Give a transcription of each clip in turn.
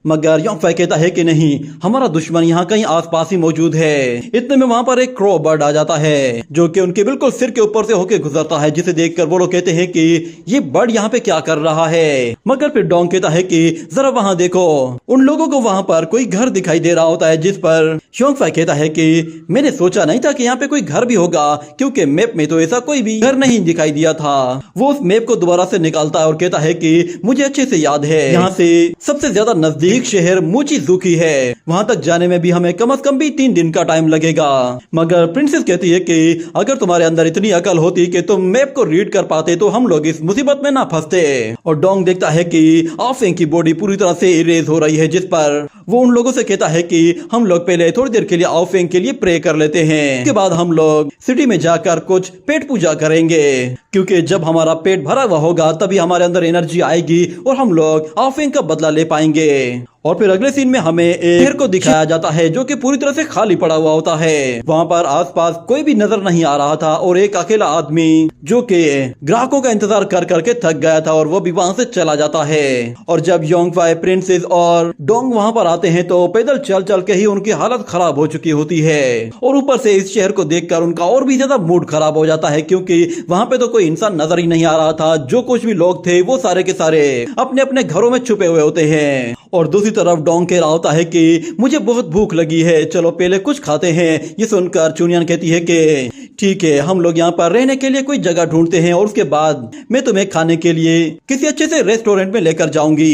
मगर योंगफाई कहता है कि नहीं, हमारा दुश्मन यहाँ कहीं आसपास ही मौजूद है। इतने में वहाँ पर एक क्रो बर्ड आ जाता है जो कि उनके बिल्कुल सिर के ऊपर से होके गुजरता है, जिसे देखकर वो लोग कहते हैं कि ये बर्ड यहाँ पे क्या कर रहा है। मगर फिर डोंग कहता है कि जरा वहाँ देखो। उन लोगों को वहाँ पर कोई घर दिखाई दे रहा होता है, जिस पर योंगफाई कहता है कि मैंने सोचा नहीं था कि यहाँ पे कोई घर भी होगा, क्योंकि मैप में तो ऐसा कोई भी घर नहीं दिखाई दिया था। वो उस मैप को दोबारा से निकालता है और कहता है कि मुझे अच्छे से याद है, यहाँ से सबसे ज्यादा नजदीक शहर मोचिजुकी है, वहाँ तक जाने में भी हमें कम से कम भी 3 दिन का टाइम लगेगा। मगर प्रिंसेस कहती है कि अगर तुम्हारे अंदर इतनी अकल होती कि तुम मैप को रीड कर पाते तो हम लोग इस मुसीबत में ना फंसते। और डोंग देखता है कि आफेंग की बॉडी पूरी तरह से इरेज हो रही है, जिस पर वो उन लोगों से कहता है कि हम लोग पहले थोड़ी देर के लिए आफेंग के लिए प्रे कर लेते हैं, उसके बाद हम लोग सिटी में जाकर कुछ पेट पूजा करेंगे, क्योंकि जब हमारा पेट भरा हुआ होगा तभी हमारे अंदर एनर्जी आएगी और हम लोग आफेंग का बदला ले पाएंगे। और फिर अगले सीन में हमें एक शहर को दिखाया जाता है जो कि पूरी तरह से खाली पड़ा हुआ होता है। वहाँ पर आसपास कोई भी नजर नहीं आ रहा था और एक अकेला आदमी जो कि ग्राहकों का इंतजार कर करके थक गया था और वो भी वहाँ से चला जाता है। और जब योंगफाई, प्रिंसेस और डोंग वहाँ पर आते हैं तो पैदल चल चल के ही उनकी हालत खराब हो चुकी होती है और ऊपर से इस शहर को देखकर उनका और भी ज्यादा मूड खराब हो जाता है, क्योंकि वहाँ पे तो कोई इंसान नजर ही नहीं आ रहा था। जो कुछ भी लोग थे वो सारे के सारे अपने अपने घरों में छुपे हुए होते हैं। और दूसरी तरफ डोंग कह रहा होता है कि मुझे बहुत भूख लगी है, चलो पहले कुछ खाते हैं। ये सुनकर चुनियन कहती है कि ठीक है, हम लोग यहाँ पर रहने के लिए कोई जगह ढूंढते हैं और उसके बाद मैं तुम्हें खाने के लिए किसी अच्छे से रेस्टोरेंट में लेकर जाऊंगी।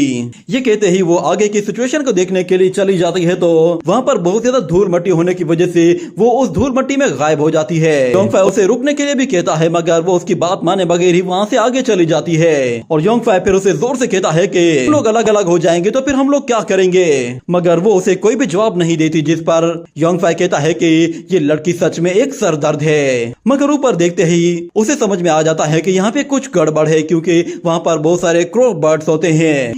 ये कहते ही वो आगे की सिचुएशन को देखने के लिए चली जाती है तो वहाँ पर बहुत ज्यादा धूल मट्टी होने की वजह से वो उस धूल मट्टी में गायब हो जाती है। योंगफाई उसे रुकने के लिए भी कहता है, मगर वो उसकी बात माने बगैर ही वहाँ से आगे चली जाती है। और योंगफाई फिर उसे जोर से कहता है कि हम लोग अलग अलग हो जाएंगे तो फिर हम लोग क्या करेंगे, मगर वो उसे कोई भी जवाब नहीं देती, जिस पर योंगफाई कहता है कि ये लड़की सच में एक सरदर्द है। मगर ऊपर देखते ही उसे समझ में आ जाता है कि यहाँ पे कुछ गड़बड़ है, क्योंकि वहाँ पर बहुत सारे क्रो बर्ड्स होते हैं।